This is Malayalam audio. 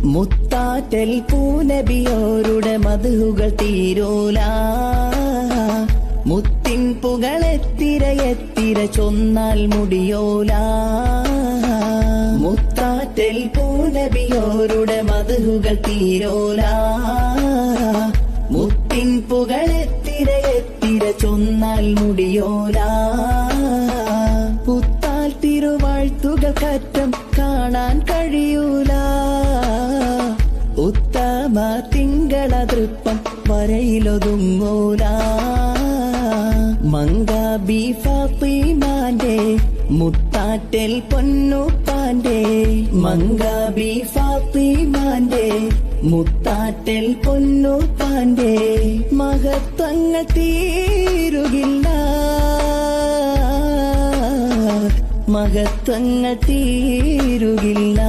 മുത്താറ്റൽ പൂനബിയോരുടെ മധുകൾ തീരൂല. മുത്തിൻ പുകളെത്തിര ചൊന്നാൽ മുടിയോല. മുത്താറ്റൽ പൂനബിയോരുടെ മധുകൾ തീരൂല. മുത്തിൻ പുകളെത്തിര ചൊന്നാൽ മുടിയോല. പുത്താൽ തിരുവാഴ്ത്തുകൾ കറ്റം കാണാൻ കഴിയൂല. ഉത്തമ തിങ്കളതൃപ്പം വരയിലൊതുങ്ങൂല. മങ്കാബി ഫാത്തിമാന്റെ മുത്താറ്റൽ പൊന്നുപ്പാന്റെ. മങ്കാബി ഫാത്തിമാന്റെ മുത്താറ്റൽ പൊന്നുപ്പാന്റെ മഹത്വങ്ങൾ തീരുകില്ല. മഹത്വങ്ങൾ തീരുകില്ല.